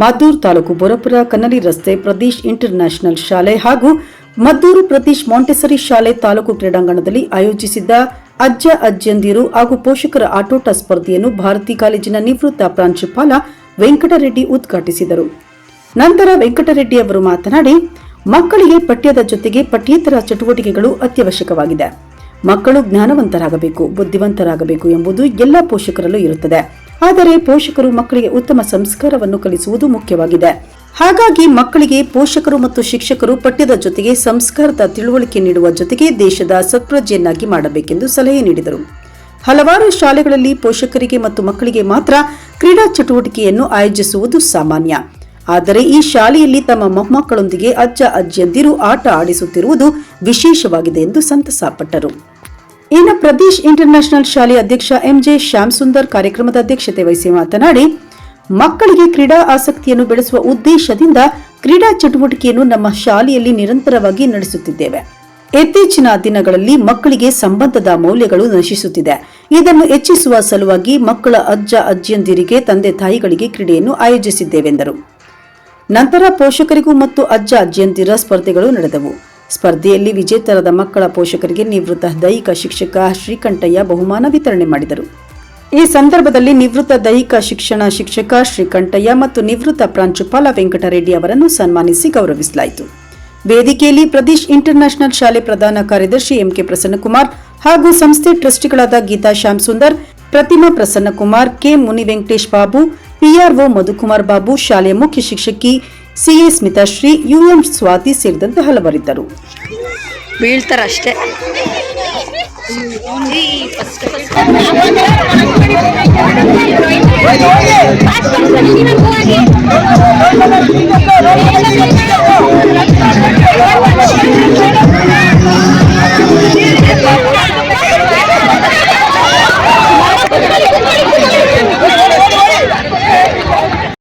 ಮದ್ದೂರು ತಾಲೂಕು ಬೋರಪುರ ಕನ್ನಡಿ ರಸ್ತೆ ಪ್ರದೇಶ್ ಇಂಟರ್ನ್ಯಾಷನಲ್ ಶಾಲೆ ಹಾಗೂ ಮದ್ದೂರು ಪ್ರದೇಶ್ ಮಾಂಟೆಸರಿ ಶಾಲೆ ತಾಲೂಕು ಕ್ರೀಡಾಂಗಣದಲ್ಲಿ ಆಯೋಜಿಸಿದ್ದ ಅಜ್ಜ ಅಜ್ಜಿಯಂದಿರು ಹಾಗೂ ಪೋಷಕರ ಆಟೋಟ ಸ್ಪರ್ಧೆಯನ್ನು ಭಾರತಿ ಕಾಲೇಜಿನ ನಿವೃತ್ತ ಪ್ರಾಂಶುಪಾಲ ವೆಂಕಟರೆಡ್ಡಿ ಉದ್ಘಾಟಿಸಿದರು. ನಂತರ ವೆಂಕಟರೆಡ್ಡಿ ಅವರು ಮಾತನಾಡಿ, ಮಕ್ಕಳಿಗೆ ಪಠ್ಯದ ಜೊತೆಗೆ ಪಠ್ಯೇತರ ಚಟುವಟಿಕೆಗಳು ಅತ್ಯವಶ್ಯಕವಾಗಿದೆ. ಮಕ್ಕಳು ಜ್ಞಾನವಂತರಾಗಬೇಕು, ಬುದ್ಧಿವಂತರಾಗಬೇಕು ಎಂಬುದು ಎಲ್ಲ ಪೋಷಕರಲ್ಲೂ ಇರುತ್ತದೆ. ಆದರೆ ಪೋಷಕರು ಮಕ್ಕಳಿಗೆ ಉತ್ತಮ ಸಂಸ್ಕಾರವನ್ನು ಕಲಿಸುವುದು ಮುಖ್ಯವಾಗಿದೆ. ಹಾಗಾಗಿ ಮಕ್ಕಳಿಗೆ ಪೋಷಕರು ಮತ್ತು ಶಿಕ್ಷಕರು ಪಠ್ಯದ ಜೊತೆಗೆ ಸಂಸ್ಕಾರದ ತಿಳುವಳಿಕೆ ನೀಡುವ ಜೊತೆಗೆ ದೇಶದ ಸತ್ಪ್ರಜೆಯನ್ನಾಗಿ ಮಾಡಬೇಕೆಂದು ಸಲಹೆ ನೀಡಿದರು. ಹಲವಾರು ಶಾಲೆಗಳಲ್ಲಿ ಪೋಷಕರಿಗೆ ಮತ್ತು ಮಕ್ಕಳಿಗೆ ಮಾತ್ರ ಕ್ರೀಡಾ ಚಟುವಟಿಕೆಯನ್ನು ಆಯೋಜಿಸುವುದು ಸಾಮಾನ್ಯ. ಆದರೆ ಈ ಶಾಲೆಯಲ್ಲಿ ತಮ್ಮ ಮೊಮ್ಮಕ್ಕಳೊಂದಿಗೆ ಅಜ್ಜ ಅಜ್ಜಿಯಂದಿರು ಆಟ ಆಡಿಸುತ್ತಿರುವುದು ವಿಶೇಷವಾಗಿದೆ ಎಂದು ಸಂತಸಪಟ್ಟರು. ಇನ್ನು ಪ್ರದೇಶ್ ಇಂಟರ್ನ್ಯಾಷನಲ್ ಶಾಲೆಯ ಅಧ್ಯಕ್ಷ ಎಂಜೆ ಶ್ಯಾಮ್ ಸುಂದರ್ ಕಾರ್ಯಕ್ರಮದ ಅಧ್ಯಕ್ಷತೆ ವಹಿಸಿ ಮಾತನಾಡಿ, ಮಕ್ಕಳಿಗೆ ಕ್ರೀಡಾ ಆಸಕ್ತಿಯನ್ನು ಬೆಳೆಸುವ ಉದ್ದೇಶದಿಂದ ಕ್ರೀಡಾ ಚಟುವಟಿಕೆಯನ್ನು ನಮ್ಮ ಶಾಲೆಯಲ್ಲಿ ನಿರಂತರವಾಗಿ ನಡೆಸುತ್ತಿದ್ದೇವೆ. ಇತ್ತೀಚಿನ ದಿನಗಳಲ್ಲಿ ಮಕ್ಕಳಿಗೆ ಸಂಬಂಧದ ಮೌಲ್ಯಗಳು ನಶಿಸುತ್ತಿದೆ. ಇದನ್ನು ಹೆಚ್ಚಿಸುವ ಸಲುವಾಗಿ ಮಕ್ಕಳ ಅಜ್ಜ ಅಜ್ಜಿಯಂದಿರಿಗೆ ತಂದೆ ತಾಯಿಗಳಿಗೆ ಕ್ರೀಡೆಯನ್ನು ಆಯೋಜಿಸಿದ್ದೇವೆಂದರು. ನಂತರ ಪೋಷಕರಿಗೂ ಮತ್ತು ಅಜ್ಜ ಅಜ್ಜಿಯಂದಿರ ಸ್ಪರ್ಧೆಗಳು ನಡೆದವು. ಸ್ಪರ್ಧೆಯಲ್ಲಿ ವಿಜೇತರಾದ ಮಕ್ಕಳ ಪೋಷಕರಿಗೆ ನಿವೃತ್ತ ದೈಹಿಕ ಶಿಕ್ಷಕ ಶ್ರೀಕಂಠಯ್ಯ ಬಹುಮಾನ ವಿತರಣೆ ಮಾಡಿದರು. ಈ ಸಂದರ್ಭದಲ್ಲಿ ನಿವೃತ್ತ ದೈಹಿಕ ಶಿಕ್ಷಣ ಶಿಕ್ಷಕ ಶ್ರೀಕಂಠಯ್ಯ ಮತ್ತು ನಿವೃತ್ತ ಪ್ರಾಂಶುಪಾಲ ವೆಂಕಟರೆಡ್ಡಿ ಅವರನ್ನು ಸನ್ಮಾನಿಸಿ ಗೌರವಿಸಲಾಯಿತು. ವೇದಿಕೆಯಲ್ಲಿ ಪ್ರದೇಶ್ ಇಂಟರ್ನ್ಯಾಷನಲ್ ಶಾಲೆ ಪ್ರಧಾನ ಕಾರ್ಯದರ್ಶಿ ಎಂಕೆ ಪ್ರಸನ್ನಕುಮಾರ್ ಹಾಗೂ ಸಂಸ್ಥೆ ಟ್ರಸ್ಟಿಗಳಾದ ಗೀತಾ ಶ್ಯಾಮ್ ಸುಂದರ್, ಪ್ರತಿಮಾ ಪ್ರಸನ್ನಕುಮಾರ್, ಕೆ ಮುನಿ ವೆಂಕಟೇಶ್ ಬಾಬು, ಪಿಆರ್ಒ ಮಧುಕುಮಾರ್ ಬಾಬು, ಶಾಲೆಯ ಮುಖ್ಯ ಶಿಕ್ಷಕಿ ಸಿಎ ಸ್ಮಿತಾಶ್ರೀ, ಯುಎಂ ಸ್ವಾತಿ ಸೇರಿದಂತೆ ಹಲವರಿದ್ದರು. ಬೀಳ್ತಾರಷ್ಟೇ.